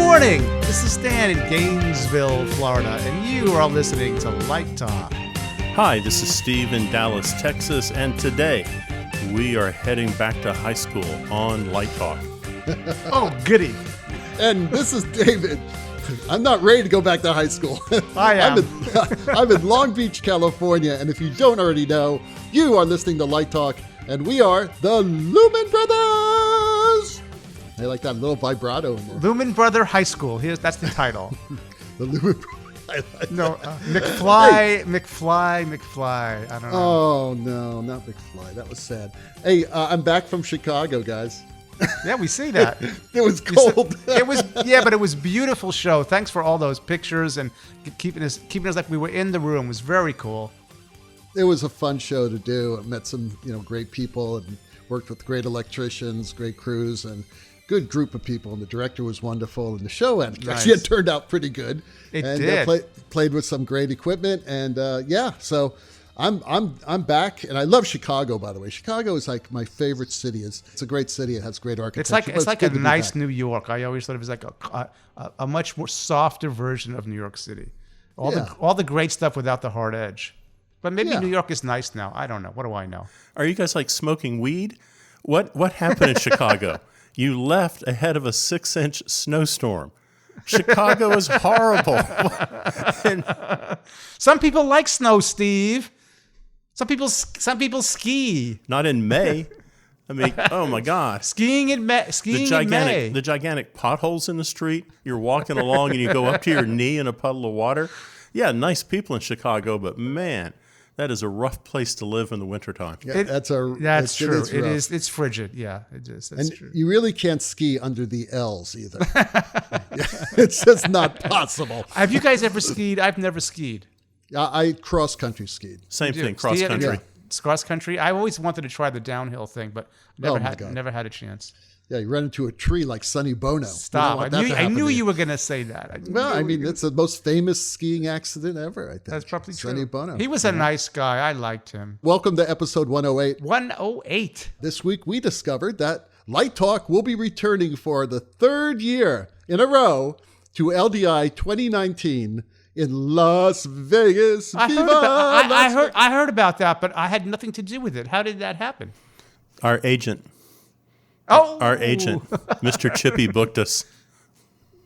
morning. This is Stan in Gainesville, Florida, and you are listening to Light Talk. Hi, this is Steve in Dallas, Texas, and today we are heading back to high school on Light Talk. Oh, goody. And this is David. I'm not ready to go back to high school. I am. I'm in Long Beach, California, and if you don't already know, you are listening to Light Talk, and we are the Lumen Brothers. I like that little vibrato in there. Lumen Brother High School. That's the title. The Lumen Brothers. No, McFly. I don't know. Oh, no, not McFly. That was sad. Hey, I'm back from Chicago, guys. Yeah, we see that. It was cold. But it was a beautiful show. Thanks for all those pictures and keeping us like we were in the room. It was very cool. It was a fun show to do. I met some, great people and worked with great electricians, great crews, and good group of people. And the director was wonderful, and the show actually had turned out pretty good. It did. Played with some great equipment, and so I'm back, and I love Chicago. By the way, Chicago is like my favorite city. It's a great city. It has great architecture. It's like a nice New York. I always thought it was like a much more softer version of New York City. All the great stuff without the hard edge. But maybe New York is nice now. I don't know. What do I know? Are you guys like smoking weed? What happened in Chicago? You left ahead of a 6-inch snowstorm. Chicago is horrible. Some people like snow, Steve. Some people ski. Not in May. I mean, oh my God. Skiing in May. The gigantic potholes in the street. You're walking along and you go up to your knee in a puddle of water. Yeah, nice people in Chicago, but man, that is a rough place to live in the wintertime. Yeah, that's true. It is. It's frigid. Yeah, it is. That's true. You really can't ski under the L's either. It's just not possible. Have you guys ever skied? I've never skied. I cross-country skied. Same thing, cross-country. Yeah. It's cross-country. I always wanted to try the downhill thing, but never had a chance. Yeah, you run into a tree like Sonny Bono. Stop. I knew you were going to say that. It's the most famous skiing accident ever, I think. That's probably true. Sonny Bono. He was a nice guy. I liked him. Welcome to episode 108. 108. This week we discovered that Light Talk will be returning for the third year in a row to LDI 2019 in Las Vegas. I heard about that, but I had nothing to do with it. How did that happen? Our agent, Mr. Chippy, booked us.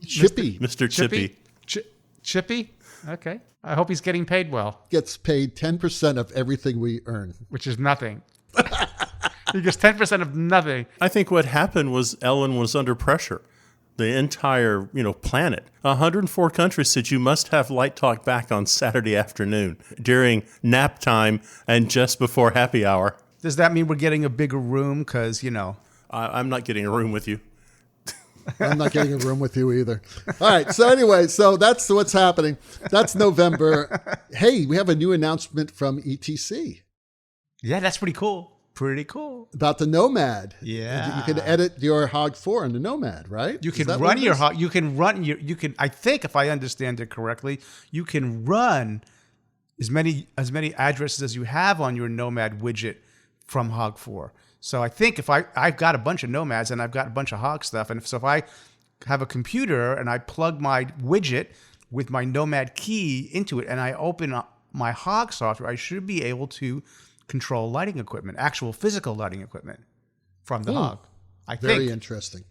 Mr. Chippy. Chippy? Okay. I hope he's getting paid well. Gets paid 10% of everything we earn. Which is nothing. He gets 10% of nothing. I think what happened was Ellen was under pressure. The entire, planet. 104 countries said you must have Light Talk back on Saturday afternoon during nap time and just before happy hour. Does that mean we're getting a bigger room? Because, I'm not getting a room with you. I'm not getting a room with you either. All right. So anyway, that's what's happening. That's November. Hey, we have a new announcement from ETC. Yeah, that's pretty cool. Pretty cool. About the Nomad. Yeah. You can edit your Hog 4 on the Nomad, right? You can run your Hog. You can, I think if I understand it correctly, you can run as many addresses as you have on your Nomad widget from Hog 4. So I think if I've got a bunch of Nomads and I've got a bunch of Hog stuff, and so if I have a computer and I plug my widget with my Nomad key into it and I open up my Hog software, I should be able to control lighting equipment, actual physical lighting equipment from the Hog. I think. Very interesting.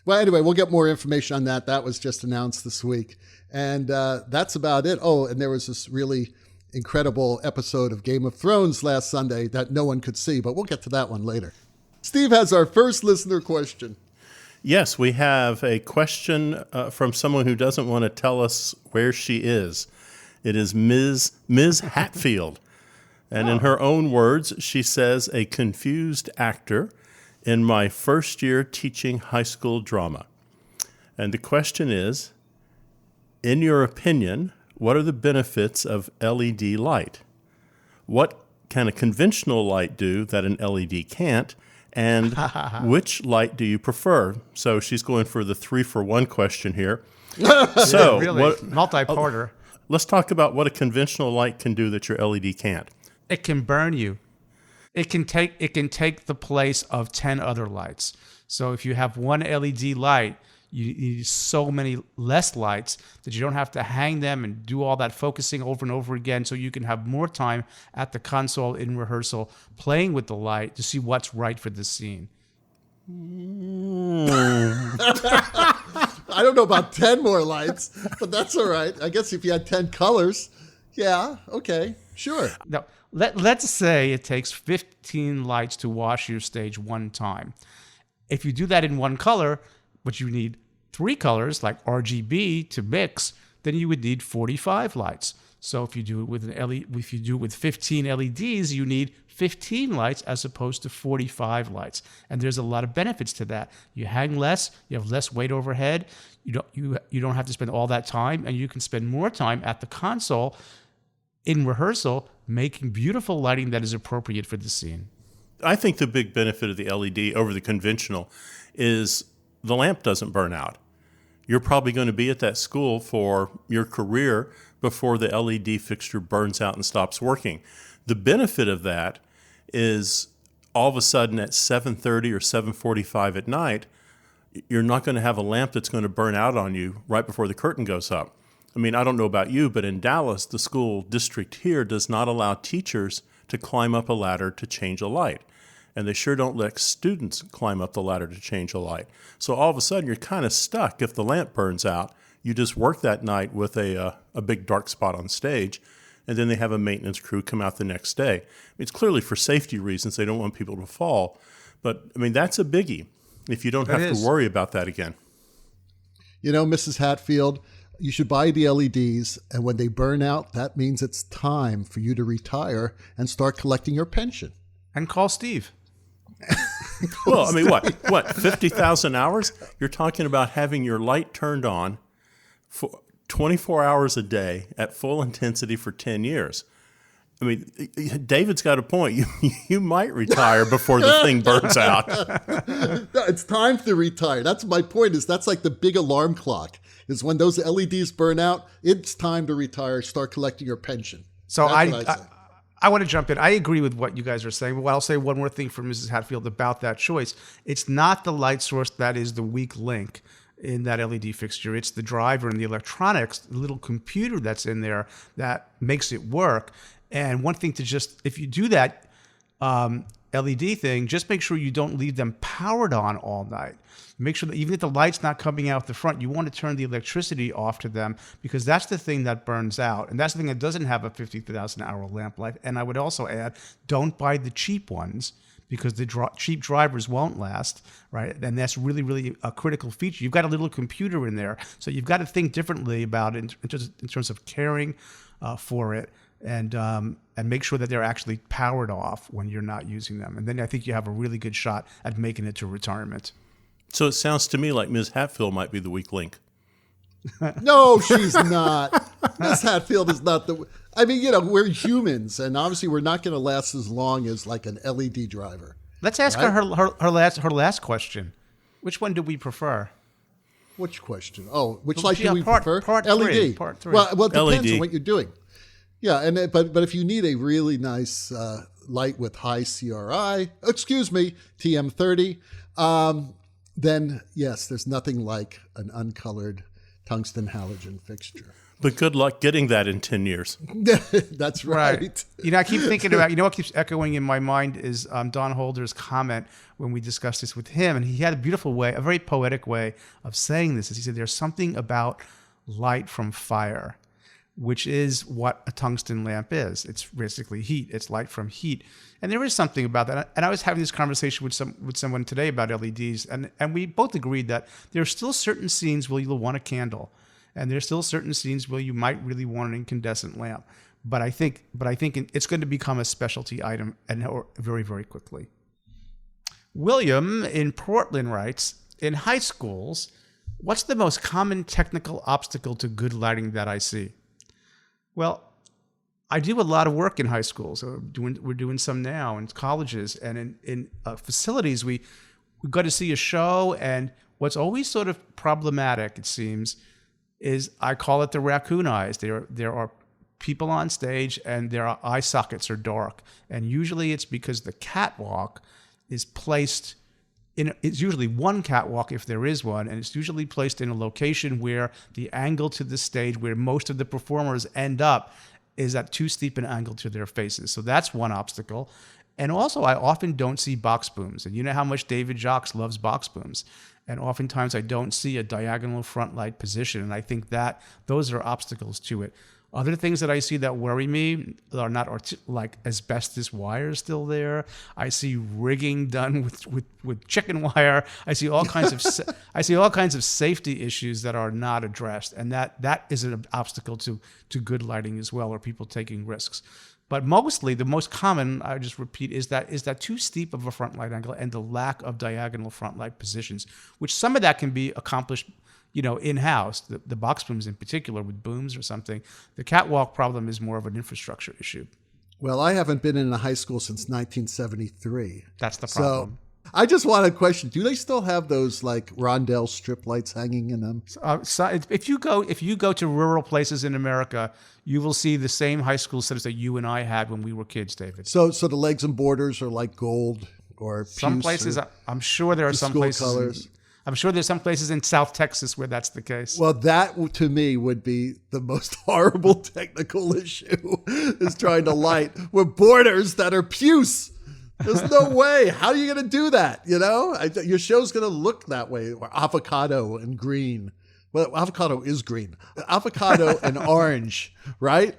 Well, anyway, we'll get more information on that. That was just announced this week. And that's about it. Oh, and there was this really incredible episode of Game of Thrones last Sunday that no one could see, but we'll get to that one later. Steve has our first listener question. Yes, we have a question from someone who doesn't want to tell us where she is. It is Ms. Hatfield. And in her own words, she says, a confused actor in my first year teaching high school drama. And the question is, in your opinion, what are the benefits of LED light? What can a conventional light do that an LED can't? And which light do you prefer? So she's going for the 3-for-1 question here. So really, multi-parter. Let's talk about what a conventional light can do that your LED can't. It can burn you. It can take the place of 10 other lights. So if you have one LED light, you need so many less lights that you don't have to hang them and do all that focusing over and over again, so you can have more time at the console in rehearsal playing with the light to see what's right for the scene. I don't know about 10 more lights, but that's all right. I guess if you had 10 colors, yeah, okay, sure. Now, let's say it takes 15 lights to wash your stage one time. If you do that in one color, but you need 3 colors like RGB to mix, then you would need 45 lights. So if you do it with if you do it with 15 LEDs, you need 15 lights as opposed to 45 lights. And there's a lot of benefits to that. You hang less, you have less weight overhead, you don't have to spend all that time, and you can spend more time at the console in rehearsal making beautiful lighting that is appropriate for the scene. I think the big benefit of the LED over the conventional is the lamp doesn't burn out. You're probably going to be at that school for your career before the LED fixture burns out and stops working. The benefit of that is all of a sudden at 7:30 or 7:45 at night, you're not going to have a lamp that's going to burn out on you right before the curtain goes up. I mean, I don't know about you, but in Dallas, the school district here does not allow teachers to climb up a ladder to change a light. And they sure don't let students climb up the ladder to change a light. So all of a sudden, you're kind of stuck. If the lamp burns out, you just work that night with a big dark spot on stage, and then they have a maintenance crew come out the next day. It's clearly for safety reasons. They don't want people to fall. But, I mean, that's a biggie if you don't have to worry about that again. You know, Mrs. Hatfield, you should buy the LEDs, and when they burn out, that means it's time for you to retire and start collecting your pension. And call Steve. Well, I mean, what, 50,000 hours? You're talking about having your light turned on for 24 hours a day at full intensity for 10 years. I mean, David's got a point. You might retire before the thing burns out. No, it's time to retire. That's my point. That's like the big alarm clock. Is when those LEDs burn out, it's time to retire. Start collecting your pension. So I want to jump in. I agree with what you guys are saying, but I'll say one more thing for Mrs. Hatfield about that choice. It's not the light source that is the weak link in that LED fixture. It's the driver and the electronics, the little computer that's in there that makes it work. And one thing to just, if you do that LED thing, just make sure you don't leave them powered on all night. Make sure that even if the light's not coming out the front, you want to turn the electricity off to them, because that's the thing that burns out. And that's the thing that doesn't have a 50,000 hour lamp life. And I would also add, don't buy the cheap ones, because the cheap drivers won't last, right? And that's really, really a critical feature. You've got a little computer in there, so you've got to think differently about it in terms of caring for it, and make sure that they're actually powered off when you're not using them. And then I think you have a really good shot at making it to retirement. So it sounds to me like Ms. Hatfield might be the weak link. No, she's not. Miss Hatfield is not the... I mean, you know, we're humans, and obviously we're not going to last as long as like an LED driver. Let's ask her last question. Which one do we prefer? Which question? Oh, which light do we part prefer? Three, LED. part three. Well, it depends LED. on what you're doing. Yeah, and but if you need a really nice light with high CRI, TM30, then yes, there's nothing like an uncolored tungsten halogen fixture. But good luck getting that in 10 years. That's right. You know, I keep thinking about, what keeps echoing in my mind is Don Holder's comment when we discussed this with him. And he had a beautiful way, a very poetic way of saying this. He said, there's something about light from fire, which is what a tungsten lamp is. It's basically heat. It's light from heat. And there is something about that. And I was having this conversation with someone today about LEDs, and we both agreed that there are still certain scenes where you'll want a candle, and there's still certain scenes where you might really want an incandescent lamp. But I think it's going to become a specialty item, and very, very quickly. William in Portland writes, in high schools, what's the most common technical obstacle to good lighting that I see? Well, I do a lot of work in high schools. We're doing some now in colleges, and in facilities. We got to see a show, and what's always sort of problematic, it seems, is I call it the raccoon eyes. There are people on stage, and their eye sockets are dark, and usually it's because the catwalk is placed it's usually one catwalk if there is one, and it's usually placed in a location where the angle to the stage where most of the performers end up is at too steep an angle to their faces. So that's one obstacle. And also, I often don't see box booms. And you know how much David Jacques loves box booms. And oftentimes I don't see a diagonal front light position. And I think that those are obstacles to it. Other things that I see that worry me are not like asbestos wires still there. I see rigging done with chicken wire. I see all kinds of safety issues that are not addressed, and that is an obstacle to good lighting as well, or people taking risks. But mostly, the most common, I just repeat, is that too steep of a front light angle and the lack of diagonal front light positions, which some of that can be accomplished, in-house, the box booms in particular with booms or something. The catwalk problem is more of an infrastructure issue. Well, I haven't been in a high school since 1973. That's the problem. So I just want to question, do they still have those like rondelle strip lights hanging in them? So if you go to rural places in America, you will see the same high school setups that you and I had when we were kids, David. So the legs and borders are like gold or some places. I'm sure there are some places. Colors. I'm sure there's some places in South Texas where that's the case. Well, that to me would be the most horrible technical issue, is trying to light with borders that are puce. There's no way. How are you going to do that? Your show's going to look that way. Or avocado and green. Well, avocado is green. Avocado and orange, right?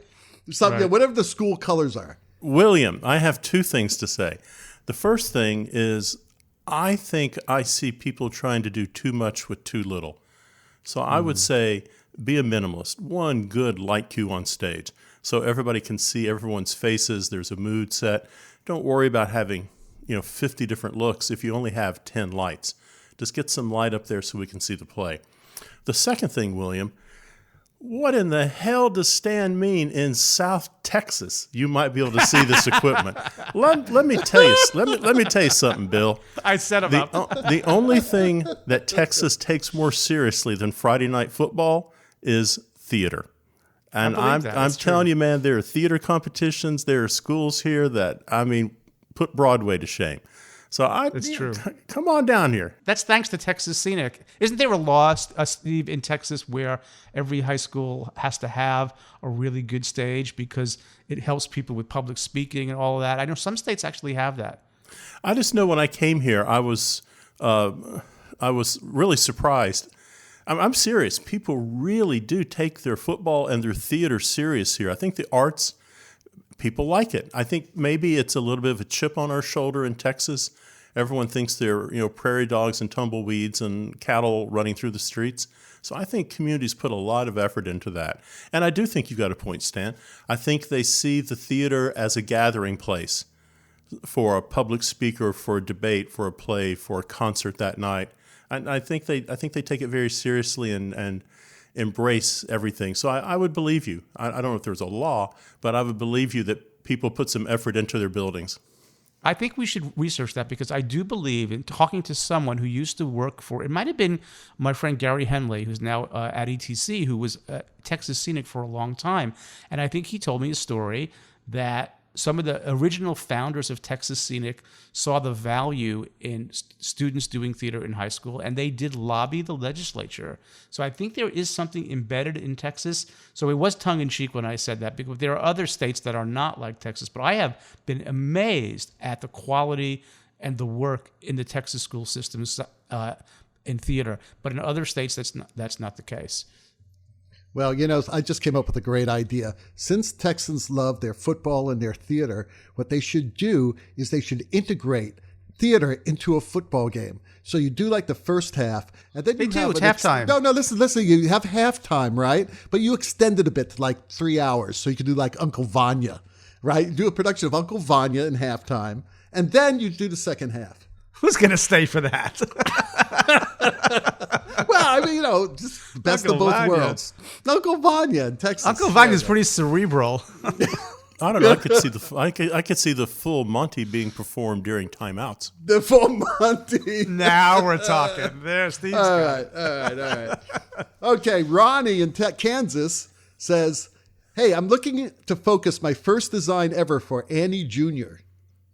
Something, Right. Whatever the school colors are. William, I have two things to say. The first thing is, I think I see people trying to do too much with too little. So I would say be a minimalist. One good light cue on stage so everybody can see everyone's faces. There's a mood set. Don't worry about having 50 different looks if you only have 10 lights. Just get some light up there so we can see the play. The second thing, William, what in the hell does Stan mean in South Texas? You might be able to see this equipment. Let me tell you. Let me tell you something, Bill. I set him up. The only thing that Texas takes more seriously than Friday night football is theater. And I'm telling you, man, there are theater competitions. There are schools here that put Broadway to shame. So That's true. Come on down here. That's thanks to Texas Scenic. Isn't there a law, Steve, in Texas where every high school has to have a really good stage because it helps people with public speaking and all of that? I know some states actually have that. I just know when I came here, I was really surprised. I'm serious. People really do take their football and their theater serious here. I think the arts, people like it. I think maybe it's a little bit of a chip on our shoulder in Texas. Everyone thinks they're prairie dogs and tumbleweeds and cattle running through the streets. So I think communities put a lot of effort into that. And I do think you got a point, Stan. I think they see the theater as a gathering place for a public speaker, for a debate, for a play, for a concert that night. And I think they take it very seriously and embrace everything. So I would believe you. I don't know if there's a law, but I would believe you that people put some effort into their buildings. I think we should research that because I do believe in talking to someone who used to work for, it might have been my friend Gary Henley, who's now at ETC, who was at Texas Scenic for a long time. And I think he told me a story that some of the original founders of Texas Scenic saw the value in students doing theater in high school, and they did lobby the legislature. So I think there is something embedded in Texas. So it was tongue-in-cheek when I said that, because there are other states that are not like Texas. But I have been amazed at the quality and the work in the Texas school systems in theater. But in other states, that's not the case. Well, I just came up with a great idea. Since Texans love their football and their theater, what they should do is they should integrate theater into a football game. So you do like the first half, and then It's halftime. No, listen. You have halftime, right? But you extend it a bit to like 3 hours, so you can do like Uncle Vanya, right? You do a production of Uncle Vanya in halftime, and then you do the second half. Who's going to stay for that? Well, just the best of both worlds. Uncle Vanya in Texas. Uncle Vanya's pretty cerebral. I don't know. I could see the full Monty being performed during timeouts. The full Monty. Now we're talking. There's Steve's All right. Okay, Ronnie in Kansas says, "Hey, I'm looking to focus my first design ever for Annie Jr."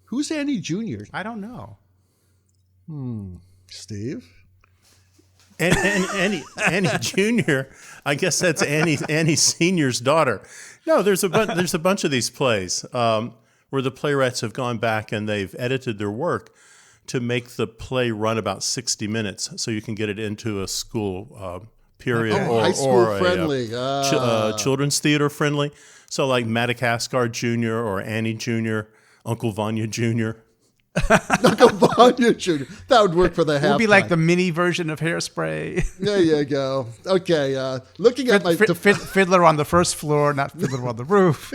Who's Annie Jr.? I don't know. Steve? And Annie Jr., I guess that's Annie Senior's daughter. No, there's a bunch of these plays where the playwrights have gone back and they've edited their work to make the play run about 60 minutes so you can get it into a school period high school friendly. Children's theater friendly. So like Madagascar Jr. or Annie Jr., Uncle Vanya Jr. Uncle Vanya Jr. That would work for the half. It would be like the mini version of Hairspray. There you go. Okay, looking at my... Fiddler on the first floor, not Fiddler on the roof.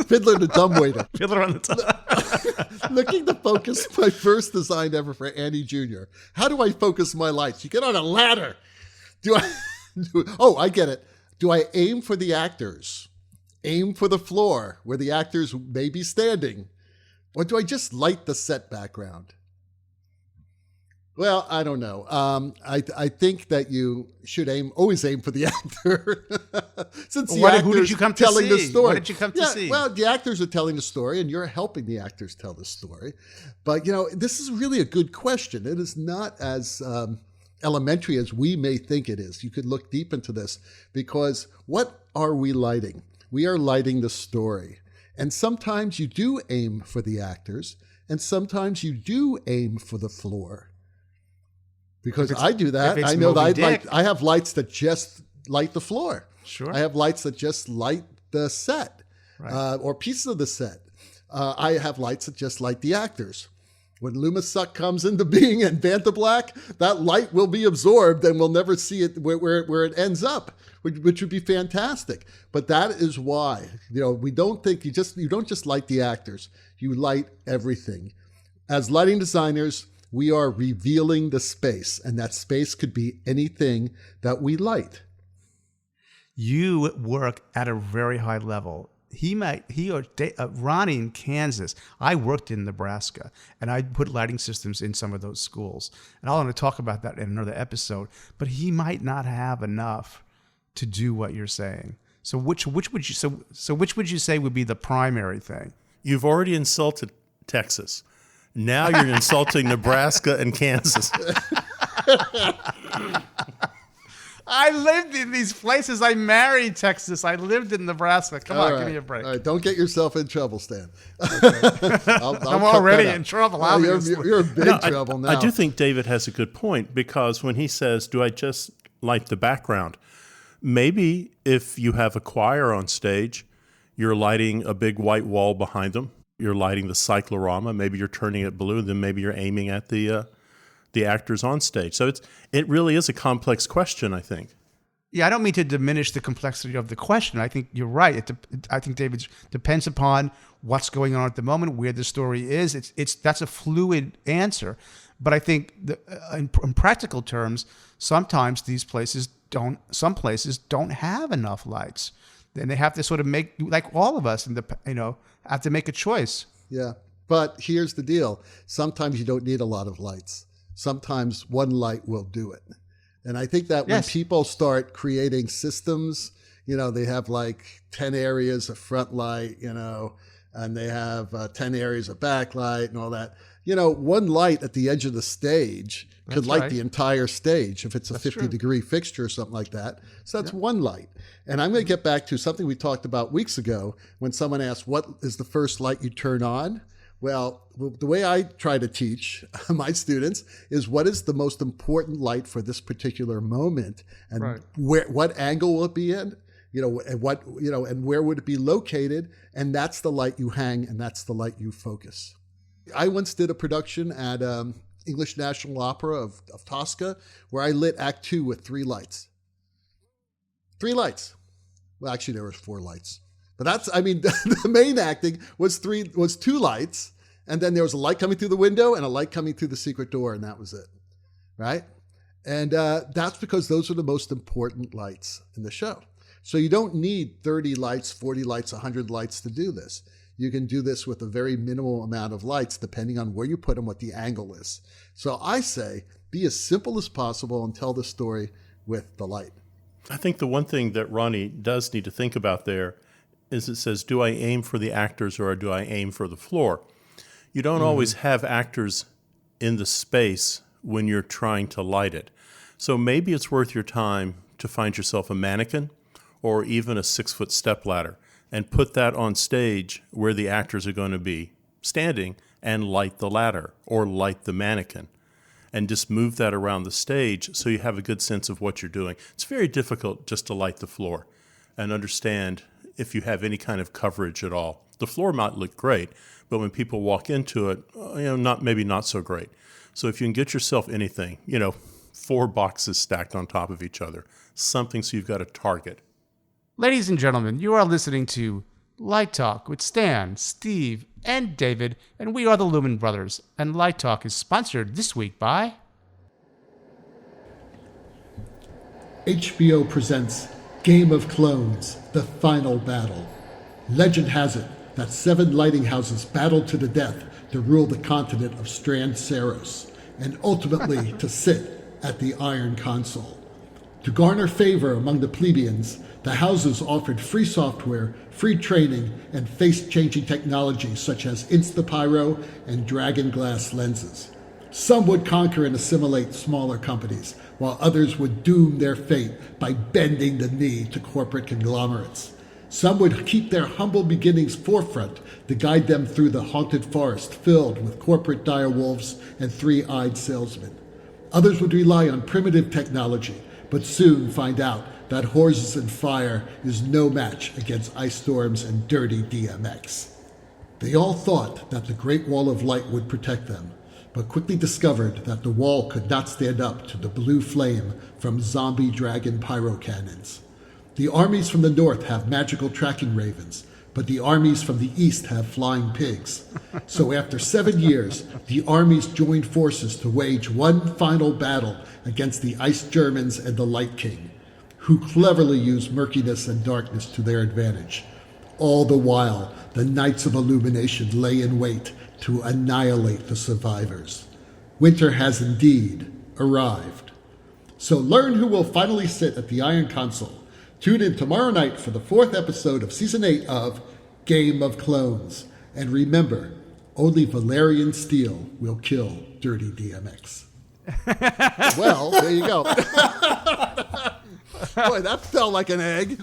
Fiddler the dumbwaiter. Fiddler on the top. Looking to focus my first design ever for Annie Jr. How do I focus my lights? You get on a ladder. I get it. Do I aim for the actors? Aim for the floor where the actors may be standing? Or do I just light the set background? Well, I don't know. I think that you should always aim for the actor. Since the actors who did you come to telling see? the story. What did you come to see? Well, the actors are telling the story, and you're helping the actors tell the story. But, this is really a good question. It is not as elementary as we may think it is. You could look deep into this, because what are we lighting? We are lighting the story. And sometimes you do aim for the actors, and sometimes you do aim for the floor. Because I do that. I know that I have lights that just light the floor. Sure. I have lights that just light the set, right. Or pieces of the set. I have lights that just light the actors. When Lumen comes into being and Vanta Black, that light will be absorbed and we'll never see it where it ends up, which would be fantastic. But that is why, we don't think you don't just light the actors, you light everything. As lighting designers, we are revealing the space, and that space could be anything that we light. You work at a very high level. Ronnie in Kansas, I worked in Nebraska, and I put lighting systems in some of those schools. And I'll want to talk about that in another episode, but he might not have enough to do what you're saying. So which would you say would be the primary thing? You've already insulted Texas. Now you're insulting Nebraska and Kansas. I lived in these places. I married Texas. I lived in Nebraska. Come on, give me a break. All right, don't get yourself in trouble, Stan. I'm already in trouble. You're in big trouble now. I do think David has a good point, because when he says, do I just light the background? Maybe if you have a choir on stage, you're lighting a big white wall behind them. You're lighting the cyclorama. Maybe you're turning it blue. Then maybe you're aiming at the actors on stage. So it really is a complex question, I think. Yeah, I don't mean to diminish the complexity of the question. I think you're right. I think, David, depends upon what's going on at the moment, where the story is. That's a fluid answer. But I think in practical terms, sometimes some places don't have enough lights. Then they have to sort of make, like all of us, have to make a choice. Yeah, but here's the deal. Sometimes you don't need a lot of lights. Sometimes one light will do it. And I think that when people start creating systems, they have like 10 areas of front light, and they have 10 areas of backlight and all that. One light at the edge of the stage could light the entire stage if it's a 50-degree fixture or something like that. So that's one light. And I'm going to get back to something we talked about weeks ago when someone asked, what is the first light you turn on? Well, the way I try to teach my students is, what is the most important light for this particular moment, and what angle will it be in, and where would it be located, and that's the light you hang, and that's the light you focus. I once did a production at English National Opera of Tosca, where I lit Act 2 with 3 lights. 3 lights. Well, actually, there was 4 lights. But the main acting was 2 lights, and then there was a light coming through the window and a light coming through the secret door, and that was it, right? And that's because those are the most important lights in the show. So you don't need 30 lights, 40 lights, 100 lights to do this. You can do this with a very minimal amount of lights, depending on where you put them, what the angle is. So I say, be as simple as possible and tell the story with the light. I think the one thing that Ronnie does need to think about there is, it says, do I aim for the actors or do I aim for the floor? You don't always have actors in the space when you're trying to light it. So maybe it's worth your time to find yourself a mannequin or even a 6-foot stepladder and put that on stage where the actors are going to be standing and light the ladder or light the mannequin. And just move that around the stage so you have a good sense of what you're doing. It's very difficult just to light the floor and understand if you have any kind of coverage at all. The floor might look great, but when people walk into it, maybe not so great. So if you can get yourself anything, 4 boxes stacked on top of each other, something so you've got a target. Ladies and gentlemen, you are listening to Light Talk with Stan, Steve, and David, and we are the Lumen Brothers. And Light Talk is sponsored this week by HBO presents Game of Clones, The Final Battle. Legend has it that 7 lighting houses battled to the death to rule the continent of Strand Saros, and ultimately to sit at the Iron Console. To garner favor among the plebeians, the houses offered free software, free training, and face-changing technology such as Instapyro and Dragon Glass lenses. Some would conquer and assimilate smaller companies, while others would doom their fate by bending the knee to corporate conglomerates. Some would keep their humble beginnings forefront to guide them through the haunted forest filled with corporate direwolves and 3-eyed salesmen. Others would rely on primitive technology, but soon find out that horses and fire is no match against ice storms and dirty DMX. They all thought that the Great Wall of Light would protect them, but quickly discovered that the wall could not stand up to the blue flame from zombie dragon pyrocannons. The armies from the north have magical tracking ravens, but the armies from the east have flying pigs. So after 7 years, the armies joined forces to wage one final battle against the Ice Germans and the Light King, who cleverly used murkiness and darkness to their advantage. All the while, the Knights of Illumination lay in wait to annihilate the survivors. Winter has indeed arrived. So learn who will finally sit at the Iron Console. Tune in tomorrow night for the 4th episode of Season 8 of Game of Clones. And remember, only Valerian steel will kill Dirty DMX. Well, there you go. Boy, that felt like an egg.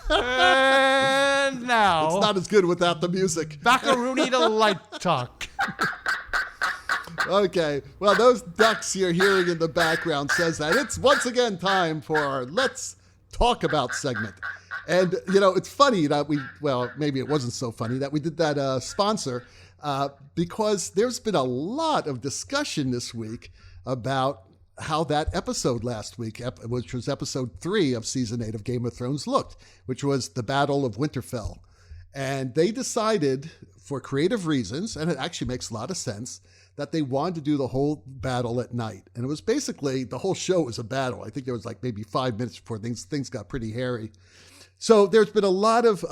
And now It's not as good without the music. Macaroni to Light Talk. Okay, well, those ducks you're hearing in the background says that it's once again time for our Let's Talk About segment. And, it's funny that maybe it wasn't so funny that we did that sponsor because there's been a lot of discussion this week about how that episode last week, which was episode 3 of season 8 of Game of Thrones, looked, which was the Battle of Winterfell. And they decided, for creative reasons, and it actually makes a lot of sense, that they wanted to do the whole battle at night. And it was basically, the whole show was a battle. I think there was maybe 5 minutes before things got pretty hairy. So there's been a lot of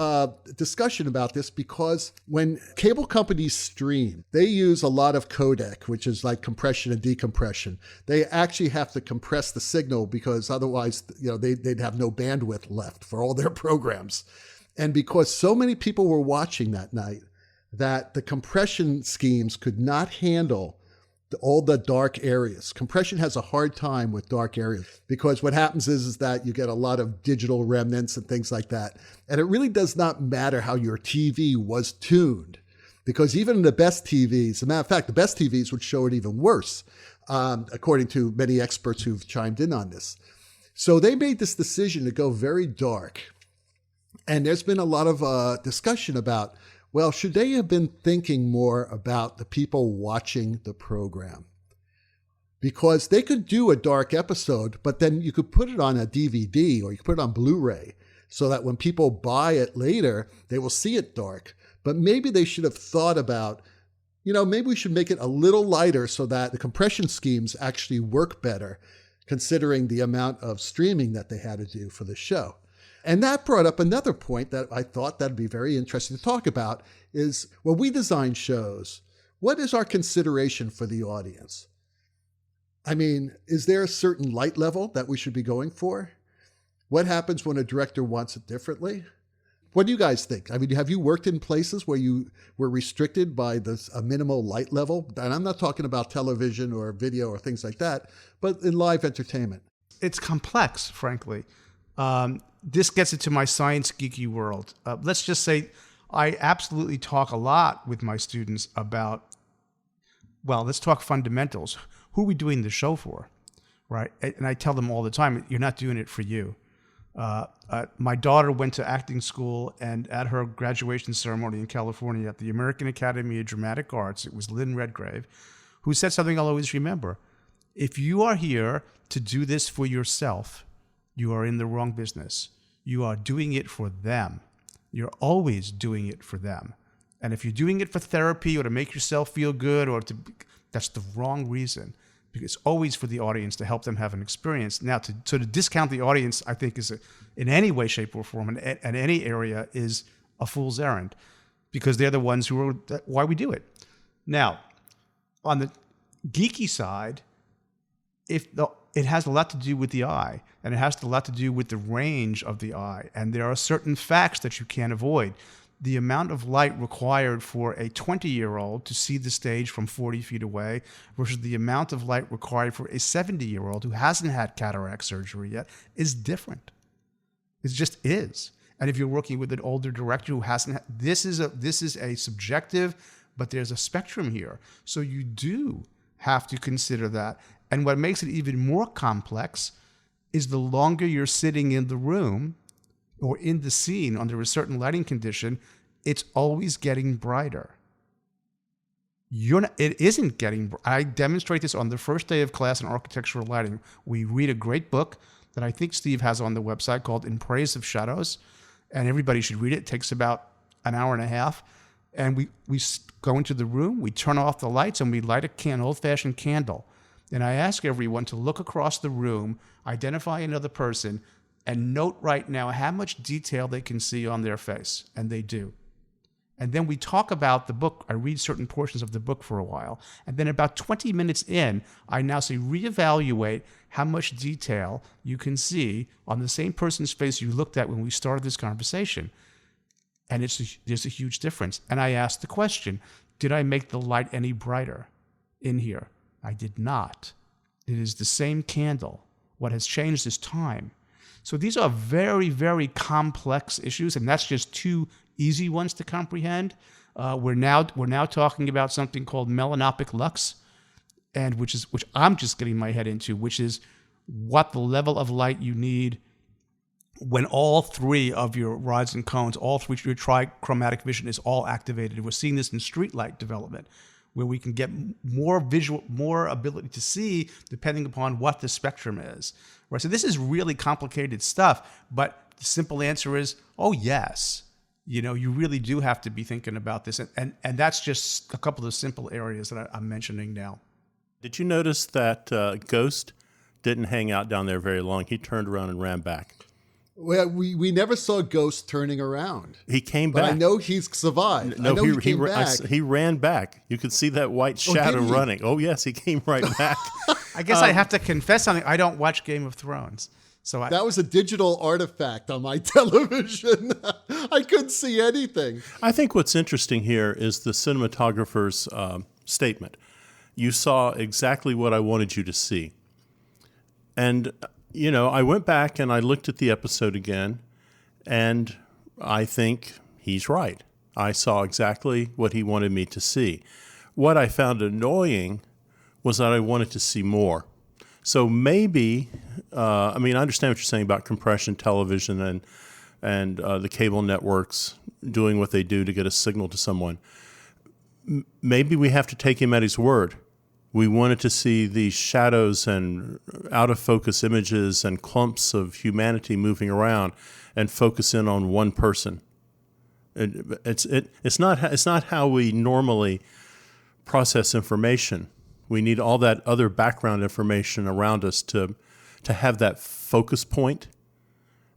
discussion about this because when cable companies stream, they use a lot of codec, which is like compression and decompression. They actually have to compress the signal because otherwise, they'd have no bandwidth left for all their programs. And because so many people were watching that night, that the compression schemes could not handle all the dark areas. Compression has a hard time with dark areas because what happens is that you get a lot of digital remnants and things like that. And it really does not matter how your TV was tuned because even the best TVs, as a matter of fact, the best TVs would show it even worse, according to many experts who've chimed in on this. So they made this decision to go very dark. And there's been a lot of discussion about, well, should they have been thinking more about the people watching the program? Because they could do a dark episode, but then you could put it on a DVD or you could put it on Blu-ray so that when people buy it later, they will see it dark. But maybe they should have thought about, maybe we should make it a little lighter so that the compression schemes actually work better, considering the amount of streaming that they had to do for the show. And that brought up another point that I thought that'd be very interesting to talk about is when we design shows, what is our consideration for the audience? I mean, is there a certain light level that we should be going for? What happens when a director wants it differently? What do you guys think? I mean, have you worked in places where you were restricted by a minimal light level? And I'm not talking about television or video or things like that, but in live entertainment. It's complex, frankly. This gets into my science geeky world. Let's just say I absolutely talk a lot with my students about, well, let's talk fundamentals. Who are we doing the show for, right? And I tell them all the time, you're not doing it for you. My daughter went to acting school, and at her graduation ceremony in California at the American Academy of Dramatic Arts, it was Lynn Redgrave, who said something I'll always remember. If you are here to do this for yourself, you are in the wrong business. You are doing it for them. You're always doing it for them. And if you're doing it for therapy or to make yourself feel good, that's the wrong reason. Because it's always for the audience to help them have an experience. Now, to discount the audience, I think, is in any way, shape, or form, and any area, is a fool's errand, because they're the ones who are why we do it. Now, on the geeky side, it has a lot to do with the eye, and it has a lot to do with the range of the eye, and there are certain facts that you can't avoid. The amount of light required for a 20-year-old to see the stage from 40 feet away versus the amount of light required for a 70-year-old who hasn't had cataract surgery yet is different. It just is. And if you're working with an older director who hasn't, this is a subjective, but there's a spectrum here. So you do have to consider that. And what makes it even more complex is the longer you're sitting in the room or in the scene under a certain lighting condition, it's always getting brighter. It isn't getting. I demonstrate this on the first day of class in architectural lighting. We read a great book that I think Steve has on the website called In Praise of Shadows, and everybody should read it. It takes about an hour and a half, and we go into the room, we turn off the lights, and we light an old-fashioned candle. And I ask everyone to look across the room, identify another person, and note right now how much detail they can see on their face, and they do. And then we talk about the book. I read certain portions of the book for a while, and then about 20 minutes in, I now say reevaluate how much detail you can see on the same person's face you looked at when we started this conversation. And there's a huge difference. And I ask the question, did I make the light any brighter in here? I did not. It is the same candle. What has changed is time. So these are very, very complex issues, and that's just two easy ones to comprehend. We're now talking about something called melanopic lux, and which I'm just getting my head into, which is what the level of light you need when all three of your rods and cones, all three of your trichromatic vision is all activated. We're seeing this in street light development, where we can get more ability to see depending upon what the spectrum is. Right? So this is really complicated stuff, but the simple answer is, oh yes. You really do have to be thinking about this. And that's just a couple of simple areas that I'm mentioning now. Did you notice that Ghost didn't hang out down there very long? He turned around and ran back. Well, we never saw Ghost turning around. He came back. But I know he's survived. No, he came back. He ran back. You could see that white shadow running. Oh, yes, he came right back. I guess I have to confess something. I don't watch Game of Thrones. So that was a digital artifact on my television. I couldn't see anything. I think what's interesting here is the cinematographer's statement. You saw exactly what I wanted you to see. And I went back and I looked at the episode again, and I think he's right. I saw exactly what he wanted me to see. What I found annoying was that I wanted to see more. So maybe, I understand what you're saying about compression television and the cable networks doing what they do to get a signal to someone. Maybe we have to take him at his word. We wanted to see these shadows and out-of-focus images and clumps of humanity moving around and focus in on one person. It's not how we normally process information. We need all that other background information around us to have that focus point.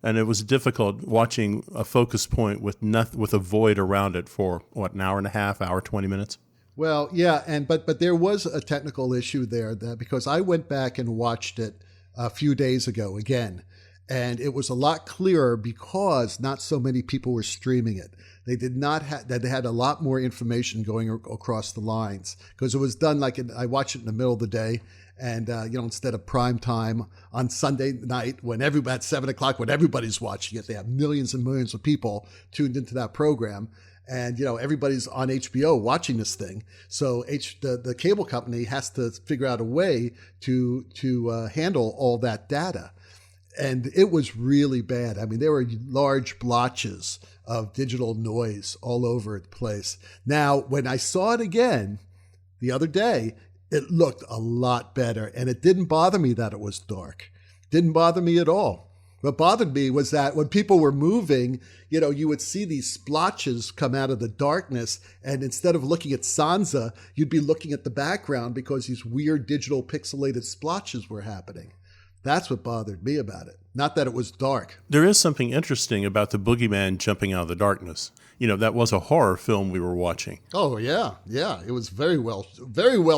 And it was difficult watching a focus point with a void around it for, an hour and a half, 20 minutes? Well, yeah, but there was a technical issue there because I went back and watched it a few days ago again. And it was a lot clearer because not so many people were streaming it. They did not have, they had a lot more information going across the lines because it was done I watched it in the middle of the day. And, instead of prime time on Sunday night at 7 o'clock when everybody's watching it, they have millions and millions of people tuned into that program. And, everybody's on HBO watching this thing. So the cable company has to figure out a way to handle all that data. And it was really bad. I mean, there were large blotches of digital noise all over the place. Now, when I saw it again the other day, it looked a lot better. And it didn't bother me that it was dark. Didn't bother me at all. What bothered me was that when people were moving, you would see these splotches come out of the darkness. And instead of looking at Sansa, you'd be looking at the background because these weird digital pixelated splotches were happening. That's what bothered me about it. Not that it was dark. There is something interesting about the boogeyman jumping out of the darkness. That was a horror film we were watching. Oh, yeah. Yeah. It was very well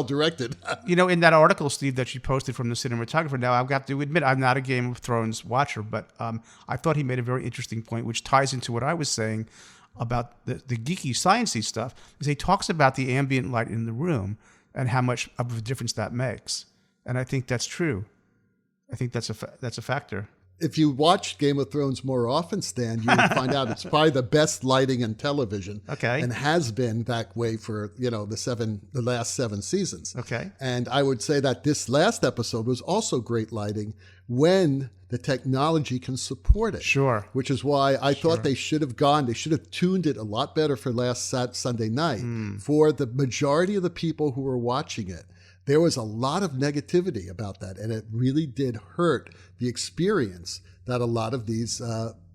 directed. In that article, Steve, that you posted from the cinematographer, now I've got to admit, I'm not a Game of Thrones watcher, but I thought he made a very interesting point, which ties into what I was saying about the geeky, sciencey stuff, is he talks about the ambient light in the room and how much of a difference that makes. And I think that's true. I think that's a factor. If you watch Game of Thrones more often, Stan, you would find out it's probably the best lighting in television. Okay. And has been that way for, the last 7 seasons. Okay. And I would say that this last episode was also great lighting when the technology can support it. Sure. Which is why I thought they should have tuned it a lot better for last Sunday night. For the majority of the people who were watching it. There was a lot of negativity about that, and it really did hurt the experience that a lot of these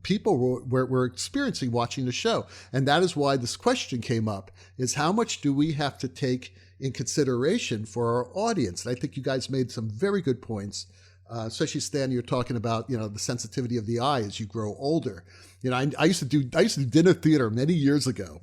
people were experiencing watching the show. And that is why this question came up, is how much do we have to take in consideration for our audience? And I think you guys made some very good points, especially Stan, you're talking about, the sensitivity of the eye as you grow older. I used to do dinner theater many years ago,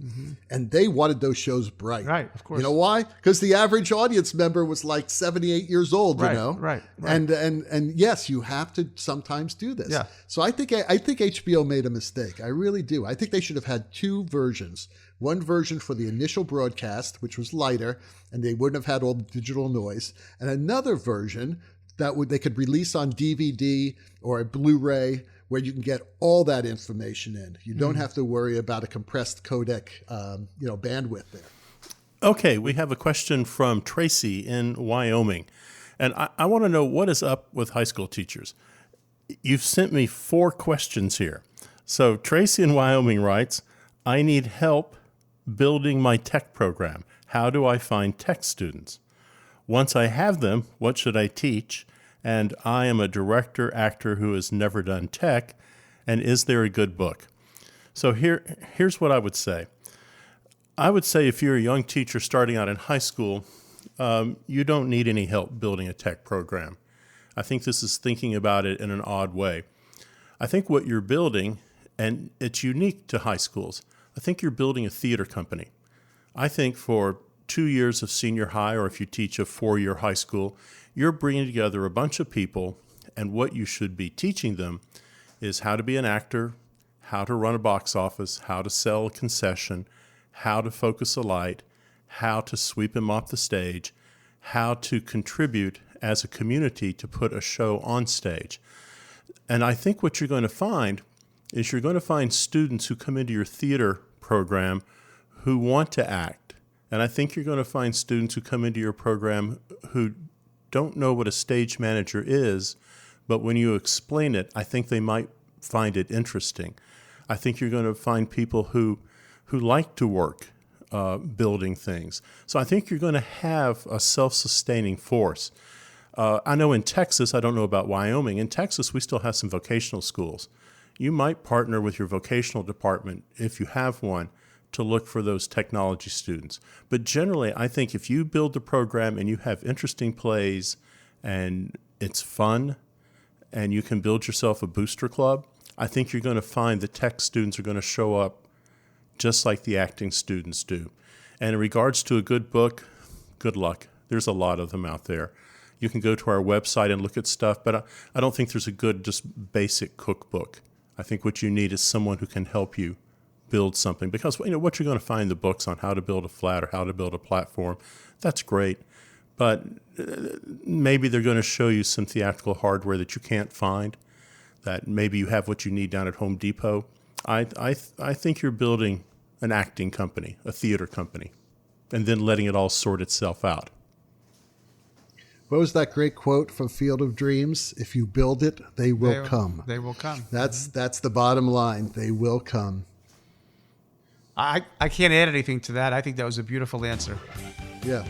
and they wanted those shows bright. Right, of course. You know why? Because the average audience member was like 78 years old. Right. And yes, you have to sometimes do this. Yeah. So I think HBO made a mistake. I really do. I think they should have had 2 versions. One version for the initial broadcast, which was lighter, and they wouldn't have had all the digital noise, and another version that they could release on DVD or a Blu-ray, where you can get all that information in. You don't have to worry about a compressed codec, bandwidth there. Okay, we have a question from Tracy in Wyoming. And I want to know what is up with high school teachers. You've sent me 4 questions here. So Tracy in Wyoming writes, I need help building my tech program. How do I find tech students? Once I have them, what should I teach? And I am a director, actor who has never done tech. And is there a good book? So here's what I would say. I would say if you're a young teacher starting out in high school, you don't need any help building a tech program. I think this is thinking about it in an odd way. I think what you're building, and it's unique to high schools, I think you're building a theater company. I think for 2 years of senior high, or if you teach a 4-year high school, you're bringing together a bunch of people, and what you should be teaching them is how to be an actor, how to run a box office, how to sell a concession, how to focus a light, how to sweep and mop the stage, how to contribute as a community to put a show on stage. And I think what you're going to find is you're going to find students who come into your theater program who want to act. And I think you're going to find students who come into your program who don't know what a stage manager is, but when you explain it, I think they might find it interesting. I think you're going to find people who like to work building things. So I think you're going to have a self-sustaining force. I know in Texas, I don't know about Wyoming, in Texas we still have some vocational schools. You might partner with your vocational department, if you have one, to look for those technology students. But generally, I think if you build the program and you have interesting plays and it's fun and you can build yourself a booster club, I think you're going to find the tech students are going to show up just like the acting students do. And in regards to a good book, good luck. There's a lot of them out there. You can go to our website and look at stuff, but I don't think there's a good just basic cookbook. I think what you need is someone who can help you build something, because what you're going to find the books on how to build a flat or how to build a platform, that's great, but maybe they're going to show you some theatrical hardware that you can't find, that maybe you have what you need down at Home Depot. I think you're building an acting company, a theater company, and then letting it all sort itself out. What was that great quote from Field of Dreams? If you build it, they will come. They will come. That's the bottom line. They will come. I can't add anything to that. I think that was a beautiful answer. Yeah.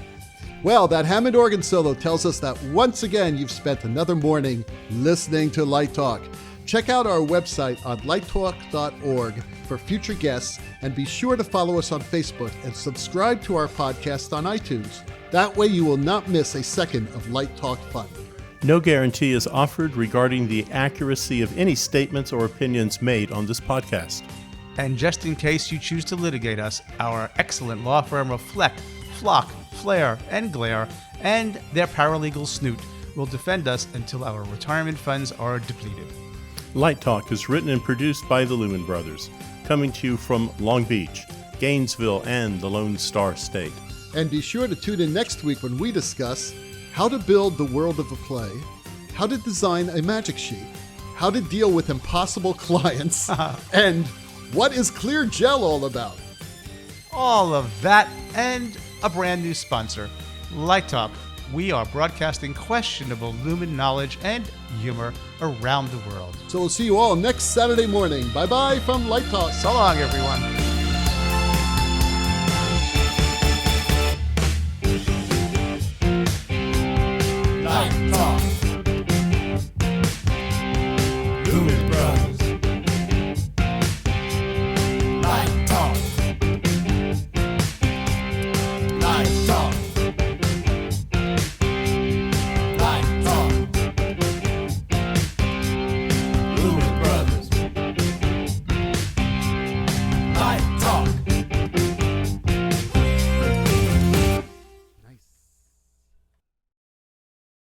Well, that Hammond organ solo tells us that once again you've spent another morning listening to Light Talk. Check out our website on lighttalk.org for future guests, and be sure to follow us on Facebook and subscribe to our podcast on iTunes. That way you will not miss a second of Light Talk fun. No guarantee is offered regarding the accuracy of any statements or opinions made on this podcast. And just in case you choose to litigate us, our excellent law firm Reflect, Flock, Flare, and Glare, and their paralegal Snoot will defend us until our retirement funds are depleted. Light Talk is written and produced by the Lumen Brothers, coming to you from Long Beach, Gainesville, and the Lone Star State. And be sure to tune in next week when we discuss how to build the world of a play, how to design a magic sheet, how to deal with impossible clients, and what is Clear Gel all about? All of that and a brand new sponsor, Light Talk. We are broadcasting questionable Lumen knowledge and humor around the world. So we'll see you all next Saturday morning. Bye-bye from Light Talk. So long, everyone.